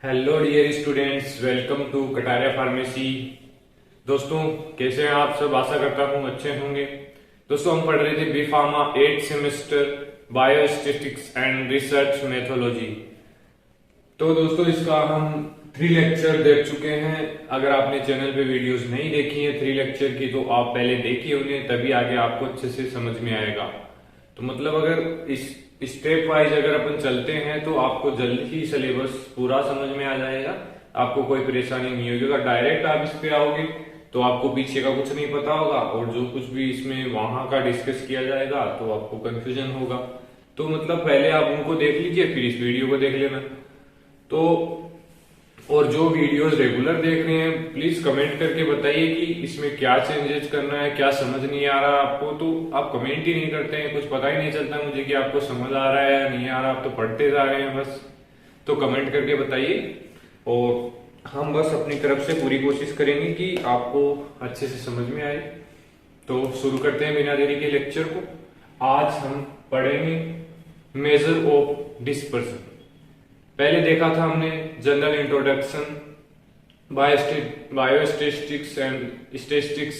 Hello dear students, welcome to Kataria pharmacy. दोस्तों, कैसे हैं आप सब? आशा करता हूं अच्छे होंगे। दोस्तों, हम पढ़ रहे थे B pharma 8th semester biostatistics and research methodology. तो दोस्तों, इसका हम 3 लेक्चर देख चुके हैं। अगर आपने चैनल पे वीडियोस नहीं देखी है 3 लेक्चर की, तो आप पहले देखिए उन्हें, तभी आगे आपको अच्छे से समझ में आएगा। तो मतलब अगर इस स्टेप वाइज अगर अपन चलते हैं तो आपको जल्दी ही सिलेबस पूरा समझ में आ जाएगा, आपको कोई परेशानी नहीं होगी। अगर डायरेक्ट आप इस पे आओगे तो आपको पीछे का कुछ नहीं पता होगा, और जो कुछ भी इसमें वहां का डिस्कस किया जाएगा तो आपको कंफ्यूजन होगा। तो मतलब पहले आप उनको देख लीजिए, फिर इस वीडियो को देख लेना। तो और जो वीडियोस रेगुलर देख रहे हैं, प्लीज कमेंट करके बताइए कि इसमें क्या चेंजेस करना है, क्या समझ नहीं आ रहा आपको। तो आप कमेंट ही नहीं करते हैं, कुछ पता ही नहीं चलता मुझे कि आपको समझ आ रहा है या नहीं आ रहा, आप तो पढ़ते जा रहे हैं बस। तो कमेंट करके बताइए, और हम बस अपनी तरफ से पूरी कोशिश करेंगे कि आपको अच्छे से समझ में आए। तो शुरू करते हैं बिना देरी के लेक्चर को। आज हम पढ़ेंगे मेजर ऑफ डिस्पर्सन। पहले देखा था हमने general introduction, biostatistics and statistics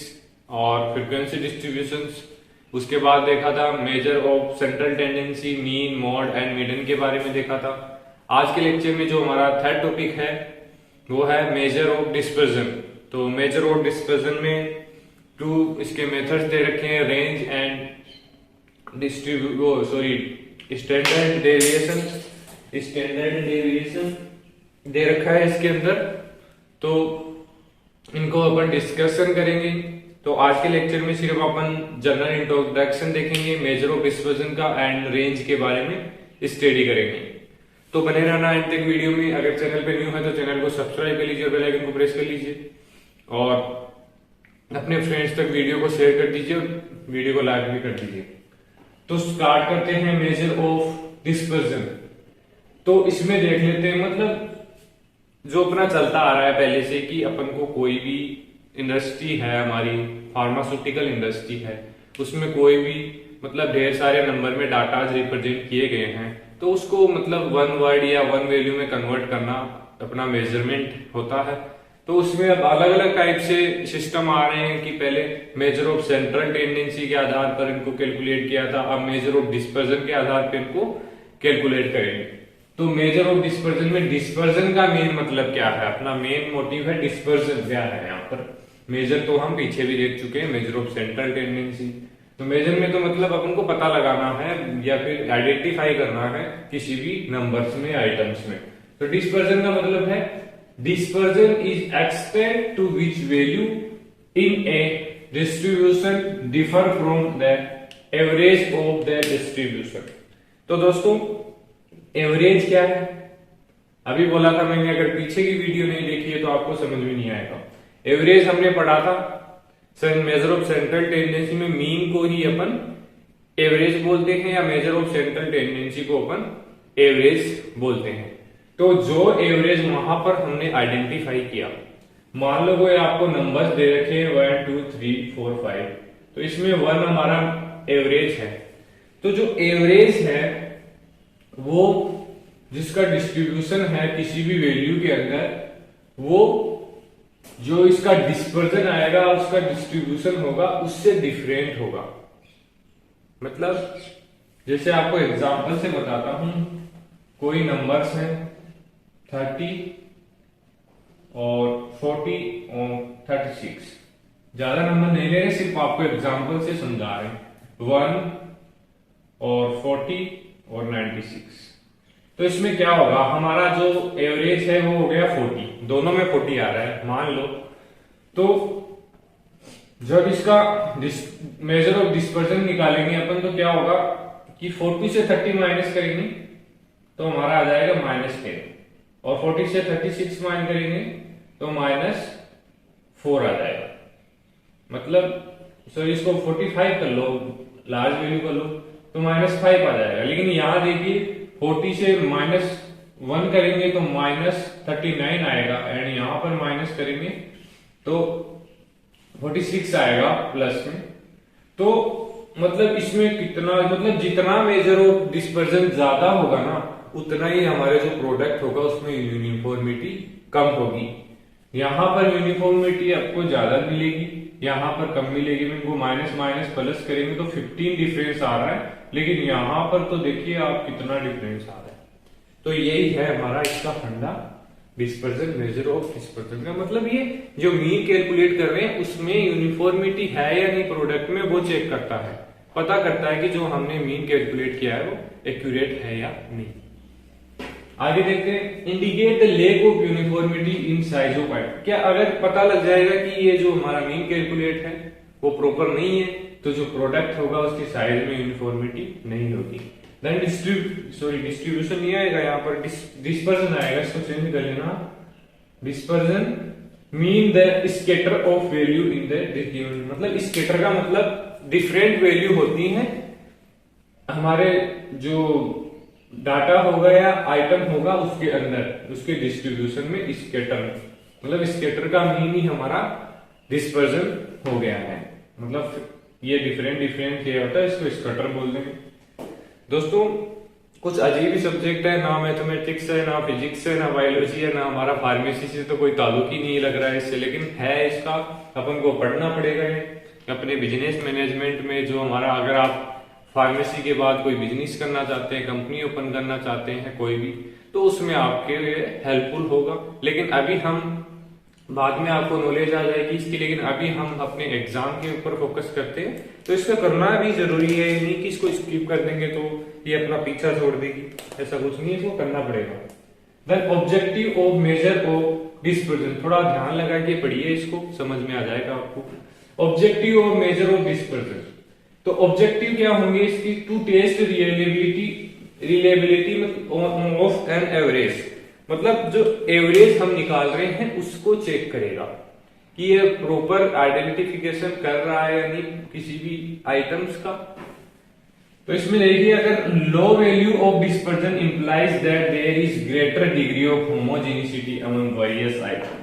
और फ्रीक्वेंसी डिस्ट्रीब्यूशंस। उसके बाद देखा था measure of central tendency, mean, mod and median के बारे में देखा था। आज के लेक्चर में जो हमारा थर्ड टॉपिक है वो है मेजर ऑफ डिस्पर्जन। तो मेजर ऑफ डिस्पर्जन में 2 इसके मेथड्स दे रखे हैं, रेंज एंड स्टैंडर्ड डेविएशन दे रखा है इसके अंदर। तो इनको अपन डिस्कशन करेंगे। तो आज के लेक्चर में सिर्फ अपन जनरल इंट्रोडक्शन देखेंगे, मेजर ऑफ डिस्पर्जन का एंड रेंज के बारे में स्टडी करेंगे। तो बने रहना एंड तक वीडियो में। अगर चैनल पे न्यू है तो चैनल को सब्सक्राइब कर लीजिए और बेल आइकन को प्रेस कर लीजिए, और अपने फ्रेंड्स तक वीडियो को शेयर कर दीजिए और वीडियो को लाइक भी कर दीजिए। तो स्टार्ट करते हैं मेजर ऑफ डिस्पर्जन। तो इसमें देख लेते हैं, मतलब जो अपना चलता आ रहा है पहले से कि अपन को कोई भी इंडस्ट्री है, हमारी फार्मास्यूटिकल इंडस्ट्री है, उसमें कोई भी मतलब ढेर सारे नंबर में डाटा रिप्रेजेंट किए गए हैं, तो उसको मतलब 1 वर्ड या 1 वैल्यू में कन्वर्ट करना अपना मेजरमेंट होता है। तो उसमें अब अलग अलग टाइप से सिस्टम आ रहे हैं कि पहले मेजर ऑफ सेंट्रल टेंडेंसी के आधार पर इनको कैलकुलेट किया था, अब मेजर ऑफ डिस्पर्जन के आधार पर इनको कैलकुलेट करेंगे। तो मेजर ऑफ डिस्पर्जन में डिस्पर्जन का मेन मतलब क्या है, अपना मेन मोटिव है डिस्पर्जन क्या है। यहाँ पर मेजर तो हम पीछे भी देख चुके हैं, मेजर ऑफ सेंट्रल टेंडेंसी। तो मेजर में तो मतलब अपन को पता लगाना है या फिर आइडेंटिफाई करना है किसी भी नंबर्स में, आइटम्स में। तो डिस्पर्जन का मतलब है dispersion is extent to which value in a distribution differ from the average of the distribution. तो दोस्तों, एवरेज क्या है? अभी बोला था मैंने, अगर पीछे की वीडियो नहीं देखी है तो आपको समझ में नहीं आएगा। एवरेज हमने पढ़ा था मेजर ऑफ सेंट्रल टेंडेंसी में, मीन को ही अपन एवरेज बोलते हैं, या मेजर ऑफ सेंट्रल टेंडेंसी को अपन एवरेज बोलते हैं। तो जो एवरेज वहां पर हमने आइडेंटिफाई किया, मान लो कोई आपको नंबर्स दे रखे हैं 1 2 3 4 5, तो इसमें 1 हमारा एवरेज है। तो जो एवरेज है वो जिसका डिस्ट्रीब्यूशन है किसी भी वैल्यू के अंदर, वो जो इसका डिस्पर्जन आएगा उसका डिस्ट्रीब्यूशन होगा उससे डिफरेंट होगा। मतलब जैसे आपको एग्जांपल से बताता हूं, कोई नंबर्स हैं 30 और 40 और 36, ज्यादा नंबर नहीं ले रहे, सिर्फ आपको एग्जांपल से समझा रहे हैं। 1 और 40 और 96। तो इसमें क्या होगा, हमारा जो एवरेज है वो हो गया 40, दोनों में 40 आ रहा है मान लो। तो जब इसका मेजर ऑफ डिस्पर्जन निकालेंगे अपन, तो क्या होगा कि 40 से 30 माइनस करेंगे तो हमारा आ जाएगा -10, और 40 से 36 माइनस करेंगे तो -4 आ जाएगा। मतलब सॉरी, इसको 45 कर लो, लार्ज वैल्यू कर लो, तो -5 आ जाएगा। लेकिन यहां देखिए 40 से -1 करेंगे तो -39 आएगा, एंड यहां पर माइनस करेंगे तो 46 आएगा प्लस में। तो मतलब इसमें कितना, मतलब जितना मेजर ऑफ डिस्पर्जन ज्यादा होगा ना, उतना ही हमारे जो प्रोडक्ट होगा उसमें यूनिफॉर्मिटी कम होगी। यहाँ पर यूनिफॉर्मिटी आपको ज्यादा मिलेगी, यहाँ पर कम मिलेगी। इनको माइनस माइनस प्लस करेंगे तो 15 डिफरेंस आ रहा है, लेकिन यहाँ पर तो देखिए आप कितना डिफरेंस आ रहा है। तो यही है हमारा इसका फंडा, डिस्पर्जन, मेजर ऑफ डिस्पर्जन का मतलब ये जो मीन कैलकुलेट कर रहे हैं उसमें यूनिफॉर्मिटी है या नहीं प्रोडक्ट में, वो चेक करता है, पता करता है कि जो हमने मीन कैलकुलेट किया है वो एक्यूरेट है या नहीं। आगे देखते हैं, indicate the lake of uniformity in size of item. क्या अगर पता लग जाएगा कि ये जो हमारा मीन कैलकुलेट है वो प्रॉपर नहीं है, तो जो प्रोडक्ट होगा उसकी साइज में यूनिफॉर्मिटी नहीं होगी। देन डिस्ट्रीब्यूशन नहीं आएगा, यहाँ पर डिस्पर्जन आएगा, इसको चेंज कर लेना। Dispersion mean the scatter of value in the, मतलब स्केटर का मतलब डिफरेंट वैल्यू होती हैं हमारे जो डाटा होगा या आइटम होगा उसके अंदर, उसके डिस्ट्रीब्यूशन में स्केटर, मतलब स्केटर का मीन ही हमारा डिस्पर्जन हो गया है। मतलब ये डिफरेंट ये होता है, इसको स्केटर बोल देंगे। दोस्तों कुछ अजीब ही सब्जेक्ट है, ना मैथमेटिक्स है, ना फिजिक्स है, ना बायोलॉजी है, ना हमारा फार्मेसी से तो कोई ताल्लुक ही नहीं लग रहा है इससे, लेकिन है इसका, अपन को पढ़ना पड़ेगा है अपने बिजनेस मैनेजमेंट में। जो हमारा, अगर आप फार्मेसी के बाद कोई बिजनेस करना चाहते हैं, कंपनी ओपन करना चाहते हैं कोई भी, तो उसमें आपके लिए हेल्पफुल होगा। लेकिन अभी हम बाद में आपको नॉलेज आ जाएगी इसकी, लेकिन अभी हम अपने एग्जाम के ऊपर फोकस करते हैं, तो इसका करना भी जरूरी है। नहीं कि इसको स्किप कर देंगे तो ये अपना पीछा छोड़ देगी, ऐसा कुछ नहीं है, इसको करना पड़ेगा। Then objective of measure of dispersion, थोड़ा ध्यान लगा के पढ़िए, इसको समझ में आ जाएगा आपको। Objective of measure of dispersion, तो ऑब्जेक्टिव क्या होंगे इसकी, to test reliability of an average, मतलब जो एवरेज हम निकाल रहे हैं उसको चेक करेगा कि ये प्रॉपर आइडेंटिफिकेशन कर रहा है या नहीं किसी भी आइटम्स का। तो इसमें देखिए, अगर low value of dispersion implies that there is greater degree of homogeneity among various item,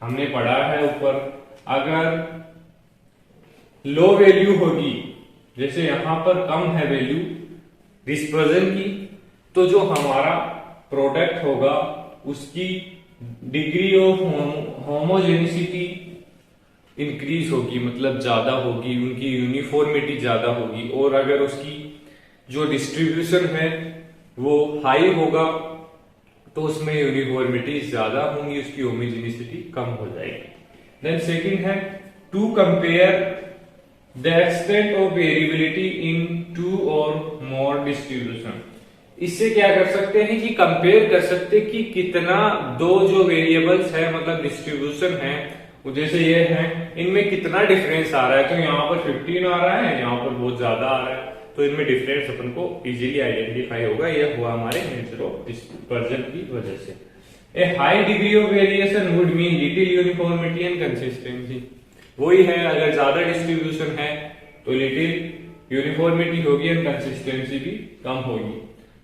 हमने पढ़ा है ऊपर, अगर लो वैल्यू होगी, जैसे यहां पर कम है वैल्यू डिस्पर्जन की, तो जो हमारा प्रोडक्ट होगा उसकी डिग्री ऑफ होमोजेनिसिटी इंक्रीज होगी, मतलब ज्यादा होगी, उनकी यूनिफॉर्मिटी ज्यादा होगी। और अगर उसकी जो डिस्ट्रीब्यूशन है वो हाई होगा तो उसमें यूनिफॉर्मिटी ज्यादा होंगी, उसकी होमोजेनिसिटी कम हो जाएगी। देन सेकंड है to compare the extent of variability in two और मोर डिस्ट्रीब्यूशन। इससे क्या कर सकते हैं कि कंपेयर कर सकते हैं कि कितना दो जो वेरिएबल्स है, मतलब डिस्ट्रीब्यूशन है, जैसे ये है, इनमें कितना डिफरेंस आ रहा है। तो यहाँ पर 15 आ रहा है, यहाँ पर बहुत ज्यादा आ रहा है, तो इनमें डिफरेंस अपन को इजीली आइडेंटिफाई होगा। यह हुआ हमारे मेजर ऑफ डिस्पर्जन की वजह से। A high degree of variation would mean little uniformity and consistency. वही है, अगर ज्यादा डिस्ट्रीब्यूशन है तो लिटिल यूनिफॉर्मिटी होगी एंड कंसिस्टेंसी भी कम होगी।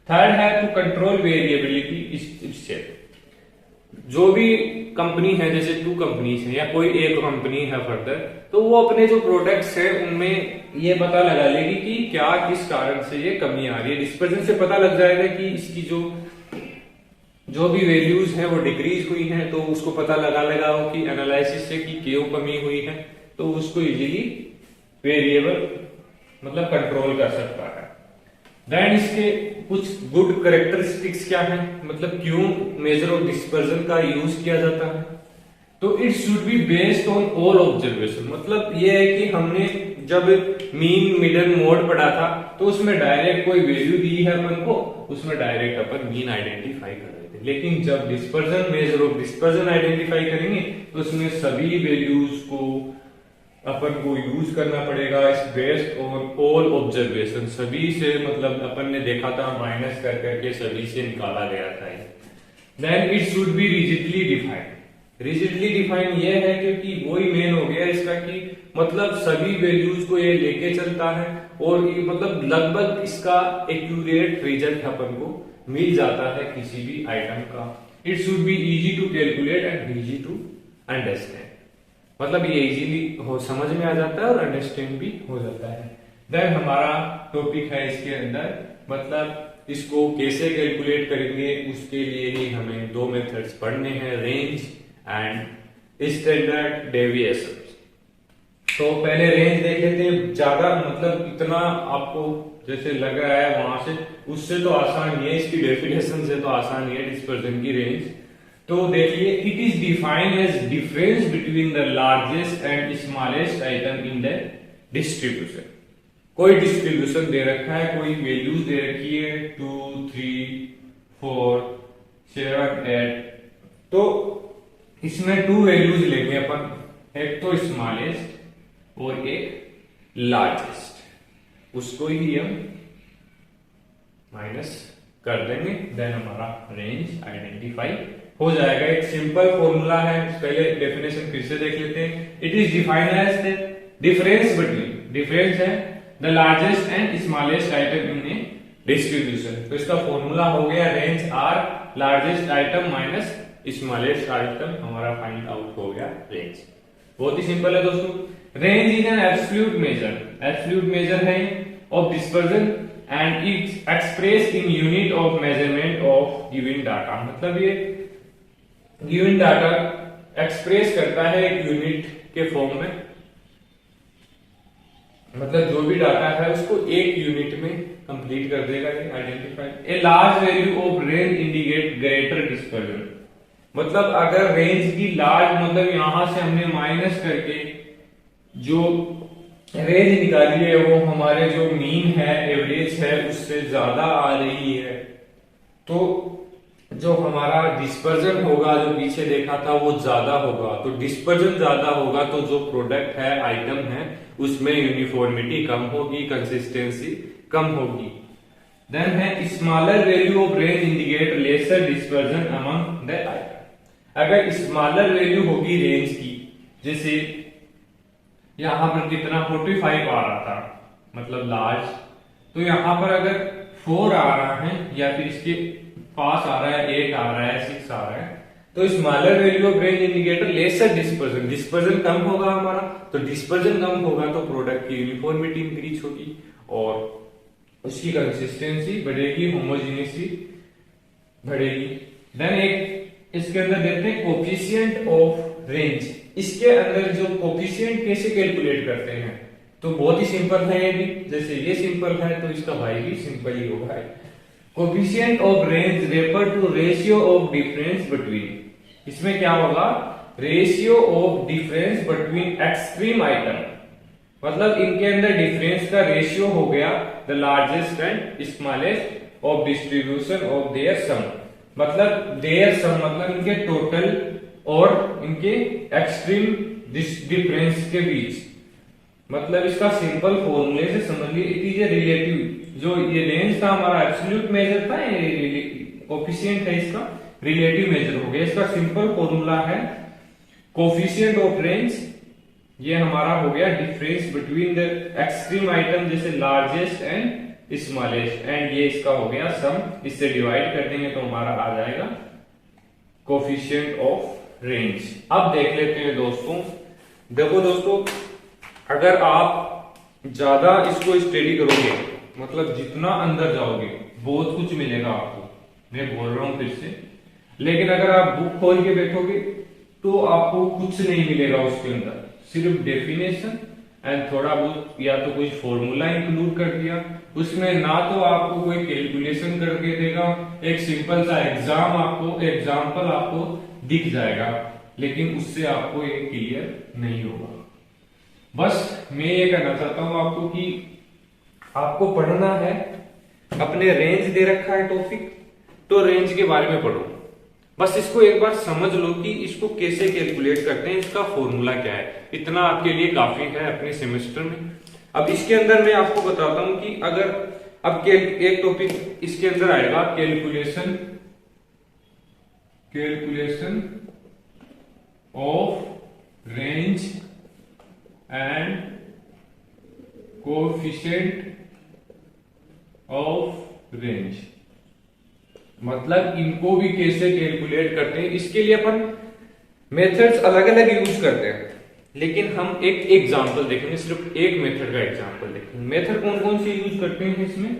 थर्ड है टू कंट्रोल वेरिएबिलिटी स्टेप। जो भी कंपनी है, जैसे 2 कंपनीज है या कोई एक कंपनी है फर्दर, तो वो अपने जो प्रोडक्ट्स है उनमें ये पता लगा लेगी कि क्या किस कारण से ये कमी आ रही है। डिस्पर्जन से पता लग जाएगा कि इसकी जो भी वैल्यूज है वो डिक्रीज हुई है, तो उसको पता लगा हो कि एनालिसिस से कि क्यों कमी हुई है, तो उसको इजीली वेरिएबल मतलब कंट्रोल कर सकता है। देन इसके कुछ गुड कैरेक्टरिस्टिक्स क्या है, मतलब क्यों मेजर ऑफ डिस्पर्जन का यूज किया जाता है। तो it should be based on all observation, मतलब ये है कि हमने जब मीन मिडल मोड पढ़ा था तो उसमें डायरेक्ट कोई वैल्यू दी है अपन को, उसमें डायरेक्ट अपन मीन आइडेंटिफाई कर रहे थे। लेकिन जब dispersion, major of dispersion identify करेंगे तो उसमें सभी वैल्यूज को अपन को यूज करना पड़ेगा। इस बेस्ड ऑन ऑल ऑब्जर्वेशन, सभी से, मतलब अपन ने देखा था माइनस कर करके सभी से निकाला गया था। Then it should be rigidly defined. Rigidly defined ये है क्योंकि वही मेन हो गया इसका कि मतलब सभी वैल्यूज को ये लेके चलता है और मतलब लगभग इसका एक्यूरेट रिजल्ट अपन को मिल जाता है किसी भी आइटम का। It should be easy to calculate and easy to understand, मतलब ये इजीली समझ में आ जाता है और अंडरस्टैंड भी हो जाता है। देन हमारा टॉपिक है इसके अंदर, मतलब इसको कैसे कैलकुलेट करेंगे उसके लिए ही हमें दो मेथड्स पढ़ने हैं, रेंज एंड स्टैंडर्ड डेविएशन। तो पहले रेंज देख लेते हैं। ज्यादा मतलब इतना आपको जैसे लग रहा है वहां से, उससे तो आसान ही है, इसकी डेफिनेशन से तो आसान ही है डिस्पर्जन की रेंज। तो देखिए, it is defined age difference between the largest and smallest item in the distribution. कोई डिस्ट्रीब्यूशन दे रखा है, कोई वैल्यूज दे रखी है 2 3 4 7 8, तो इसमें 2 वैल्यूज लेंगे अपन, एक तो स्मॉलेस्ट और एक लार्जेस्ट, उसको ही हम माइनस कर देंगे, देन हमारा रेंज आइडेंटिफाई हो जाएगा। एक सिंपल फॉर्मूला है, पहले डेफिनेशन फिर से देख लेते हैं। It is defined as the difference between, difference है the largest and smallest item in a distribution. तो इसका फॉर्मूला हो गया range R largest item minus smallest item, हमारा फाइंड आउट हो गया रेंज। बहुत ही सिंपल है दोस्तों। Range is an absolute measure, absolute measure है of dispersion and it's express in unit of measurement of given data. मतलब ये गिवन डाटा एक्सप्रेस करता है एक यूनिट के फॉर्म में, मतलब जो भी डाटा है उसको एक यूनिट में कंप्लीट कर देगा ये identify. A large value of range indicate greater dispersion. मतलब अगर रेंज की लार्ज, मतलब यहां से हमने माइनस करके जो रेंज निकाली है वो हमारे जो मीन है, एवरेज है, उससे ज्यादा आ रही है, तो जो हमारा डिस्पर्जन होगा, जो पीछे देखा था, वो ज्यादा होगा। तो डिस्पर्जन ज्यादा होगा तो जो प्रोडक्ट है, आइटम है, उसमें यूनिफॉर्मिटी कम होगी, कंसिस्टेंसी कम होगी। देन है smaller value of range indicate lesser dispersion among the item. अगर स्मॉलर वैल्यू होगी रेंज की, जैसे यहां पर कितना 45 आ रहा था, मतलब लार्ज, तो यहां पर अगर 4 आ रहा है या फिर इसके पास आ रहा है 8 आ रहा है 6 आ रहा है, तो smaller value of range indicator lesser dispersion, dispersion कम होगा हमारा, तो डिस्पर्जन कम होगा तो प्रोडक्ट की यूनिफॉर्मिटी इंक्रीज होगी और उसकी कंसिस्टेंसी बढ़ेगी, होमोजेनिटी बढ़ेगी। देन एक इसके अंदर देखते हैं कोफिशिएंट ऑफ रेंज। इसके अंदर जो कोफिशिएंट कैसे कैलकुलेट करते हैं, तो बहुत ही सिंपल है ये भी, जैसे ये सिंपल है तो इसका भाई भी सिंपल ही होगा। Coefficient of range refer to ratio of difference between, इसमें क्या होगा, ratio of difference between extreme item, मतलब इनके अंदर डिफरेंस का रेशियो हो गया the largest and smallest of distribution of their sum. मतलब देयर सम मतलब इनके टोटल और इनके एक्सट्रीम डिफरेंस के बीच। मतलब इसका सिंपल फॉर्मूले से समझ लीजिए, इट इज ए रिलेटिव, जो ये रेंज था हमारा एब्सोल्यूट मेजर था, कोफिशिएंट है इसका रिलेटिव मेजर हो गया। इसका सिंपल फॉर्मूला है कोफिशिएंट ऑफ रेंज, ये हमारा हो गया difference between the extreme item, जैसे लार्जेस्ट एंड स्मॉलेस्ट, एंड ये इसका हो गया सम, इससे डिवाइड कर देंगे तो हमारा आ जाएगा कोफिशिएंट ऑफ रेंज। अब देख लेते हैं दोस्तों, देखो दोस्तों, अगर आप ज्यादा इसको स्टडी करोगे, मतलब जितना अंदर जाओगे बहुत कुछ मिलेगा आपको, मैं बोल रहा हूं फिर से, लेकिन अगर आप बुक खोल के बैठोगे तो आपको कुछ नहीं मिलेगा उसके अंदर, सिर्फ डेफिनेशन एंड थोड़ा बहुत या तो कोई फॉर्मूला इंक्लूड कर दिया, उसमें ना तो आपको कोई कैलकुलेशन करके देगा, एक सिंपल सा एग्जाम्पल आपको दिख जाएगा, लेकिन उससे आपको ये क्लियर नहीं होगा। बस मैं ये कहना चाहता हूं आपको कि आपको पढ़ना है, अपने रेंज दे रखा है टॉपिक, तो रेंज के बारे में पढ़ो, बस इसको एक बार समझ लो कि इसको कैसे कैलकुलेट करते हैं, इसका फॉर्मूला क्या है, इतना आपके लिए काफी है अपने सेमेस्टर में। अब इसके अंदर मैं आपको बताता हूं कि अगर अब एक टॉपिक इसके अंदर आएगा, calculation of range and coefficient of range, मतलब इनको भी कैसे कैलकुलेट करते हैं, इसके लिए अपन मेथड्स अलग अलग यूज करते हैं, लेकिन हम एक एग्जांपल देखेंगे, सिर्फ एक मेथड का एग्जांपल देखेंगे। मेथड कौन कौन से यूज करते हैं इसमें,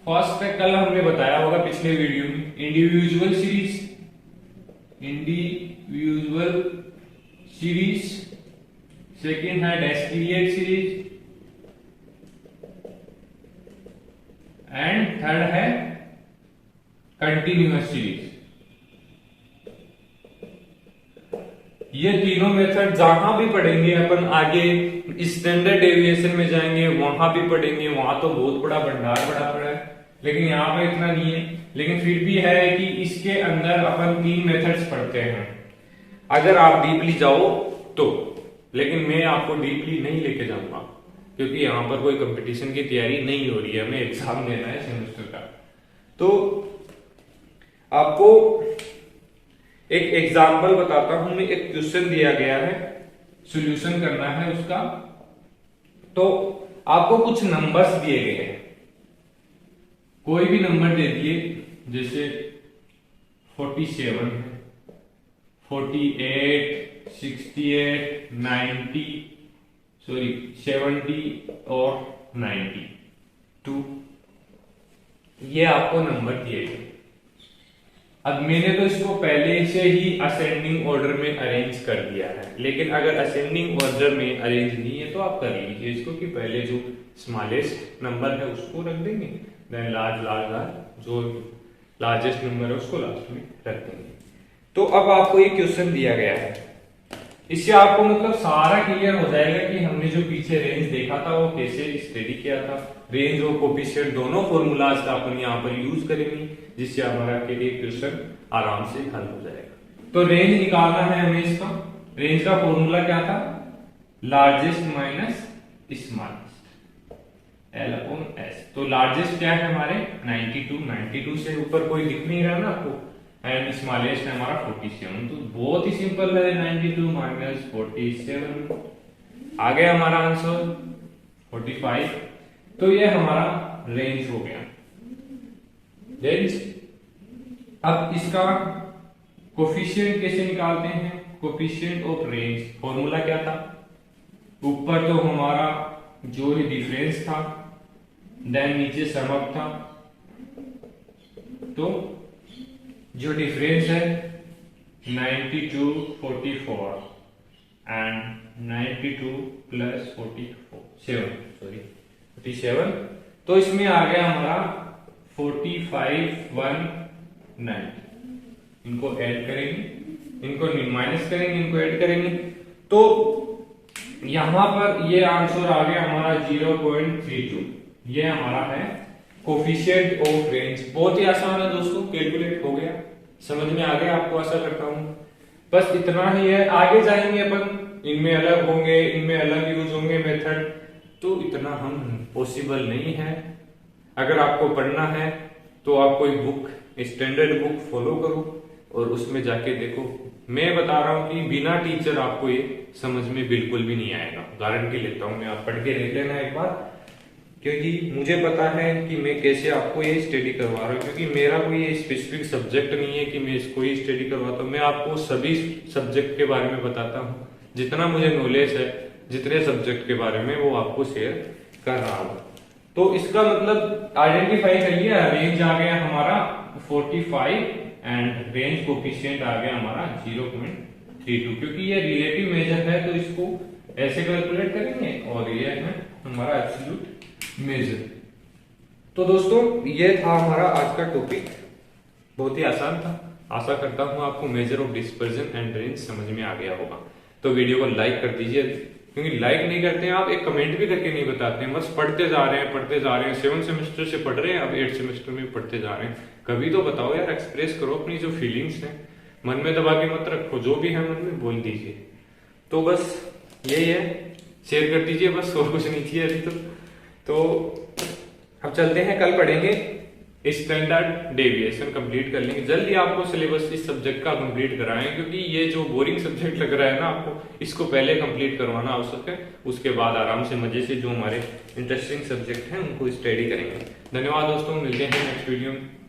फर्स्ट है, कल हमने बताया होगा पिछले वीडियो में, इंडिविजुअल सीरीज, सेकेंड है डिस्क्रीट सीरीज, एंड थर्ड है कंटिन्यूअस सीरीज। ये तीनों मेथड जहां भी पढ़ेंगे अपन आगे स्टैंडर्ड डेविएशन में जाएंगे वहां भी पढ़ेंगे, वहां तो बहुत बड़ा भंडार पड़ा पड़ा है, लेकिन यहाँ पे इतना नहीं है। लेकिन फिर भी है कि इसके अंदर अपन 3 मेथड्स पढ़ते हैं अगर आप डीपली जाओ तो। लेकिन मैं आपको डीपली नहीं लेके जाऊंगा क्योंकि यहाँ पर कोई कंपटीशन की तैयारी नहीं हो रही है, हमें एग्जाम देना है सेमेस्टर का। तो आपको एक एग्जाम्पल बताता हूं मैं, एक क्वेश्चन दिया गया है, सॉल्यूशन करना है उसका। तो आपको कुछ नंबर्स दिए गए हैं, कोई भी नंबर दे दिए, जैसे 47 है, 48, 68, 90, 70 और 92, ये आपको नंबर दिए गए। अब मैंने तो इसको पहले से ही असेंडिंग ऑर्डर में अरेंज कर दिया है, लेकिन अगर असेंडिंग ऑर्डर में अरेंज नहीं है तो आप कर लीजिए इसको कि पहले जो स्मॉलेस्ट नंबर है उसको रख देंगे, देन लार्ज जो लार्जेस्ट नंबर है उसको लास्ट में रख देंगे। तो अब आपको ये क्वेश्चन दिया गया है, इससे आपको मतलब सारा क्लियर हो जाएगा कि हमने जो पीछे रेंज देखा था वो कैसे स्टडी किया था। रेंज और कोफिशिएंट दोनों फॉर्मूलाज का अपन यहाँ पर यूज करेंगे, जिससे हमारा क्वेश्चन आराम से हल हो जाएगा। तो रेंज निकालना है हमें इसका। रेंज का फॉर्मूला क्या था? Largest minus smallest, L/S। तो लार्जेस्ट क्या है हमारे 92 से ऊपर कोई दिख नहीं रहा ना आपको, एंड स्मॉलेस्ट है हमारा 47। तो बहुत ही सिंपल है, 92 माइनस 47 आ गया हमारा आंसर 45। तो ये हमारा रेंज हो गया। रेंज। अब इसका कोफिशिएंट कैसे निकालते हैं? कोफिशिएंट ऑफ रेंज फॉर्मूला क्या था? ऊपर तो हमारा जो ही डिफरेंस था, देन नीचे सम अप था। तो जो डिफरेंस है 92 44 एंड 92 प्लस 47, तो इसमें आ गया हमारा 45 190। इनको ऐड करेंगे, इनको माइनस करेंगे, इनको ऐड करेंगे, तो यहां पर ये आंसर आ गया हमारा 0.32। ये हमारा है कोफिशिएंट ऑफ रेंज। बहुत ही आसान है दोस्तों, कैलकुलेट हो गया, समझ में आ गया आपको, आशा करता हूं। बस इतना ही है, आगे जाएंगे अपन, इनमें अलग होंगे, इनमें अलग यूज होंगे मेथड, तो इतना हम पॉसिबल नहीं है। अगर आपको पढ़ना है तो आप कोई बुक, स्टैंडर्ड बुक फॉलो करो और उसमें जाके देखो। मैं बता रहा हूं कि बिना टीचर आपको ये समझ में बिल्कुल भी नहीं आएगा, गारंटी लेता हूं मैं। आप पढ़ के देख लेना एक बार, क्योंकि मुझे पता है कि मैं कैसे आपको ये स्टडी करवा रहा हूँ, क्योंकि मेरा कोई स्पेसिफिक सब्जेक्ट नहीं है कि मैं इसको ही स्टडी करवाता हूँ। मैं आपको सभी सब्जेक्ट के बारे में बताता हूँ, जितना मुझे नॉलेज है जितने सब्जेक्ट के बारे में, वो आपको शेयर कर रहा हूँ। तो इसका मतलब आइडेंटिफाई करिए, रेंज आ गया हमारा 45 एंड रेंज कोफिशिएंट आ गया हमारा 0.32, क्योंकि ये रिलेटिव मेजर है तो इसको ऐसे कैलकुलेट करेंगे, और ये है हमारा एब्सोल्यूट मेजर। तो दोस्तों ये था हमारा आज का टॉपिक, बहुत ही आसान था। आशा करता हूँ आपको major of dispersion and range समझ में आ गया होगा। तो वीडियो को लाइक कर दीजिए, क्योंकि लाइक नहीं करते हैं आप, एक कमेंट भी करके नहीं बताते हैं, बस पढ़ते जा रहे हैं। 7 सेमेस्टर से पढ़ रहे हैं, अब 8 सेमेस्टर में पढ़ते जा रहे हैं। कभी तो बताओ यार, एक्सप्रेस करो अपनी जो फीलिंग्स हैं, मन में दबा के मत रखो, जो भी है मन में बोल दीजिए। तो बस यही है, शेयर कर दीजिए बस, और कुछ नहीं चाहिए अभी तो अब चलते हैं, कल पढ़ेंगे स्टैंडर्ड डेविएशन, कंप्लीट कर लेंगे जल्दी। आपको सिलेबस इस सब्जेक्ट का कंप्लीट कराएं, क्योंकि ये जो बोरिंग सब्जेक्ट लग रहा है ना आपको, इसको पहले कंप्लीट करवाना आवश्यक है। उसके बाद आराम से मजे से जो हमारे इंटरेस्टिंग सब्जेक्ट हैं उनको स्टडी करेंगे। धन्यवाद दोस्तों, मिलते हैं नेक्स्ट वीडियो में।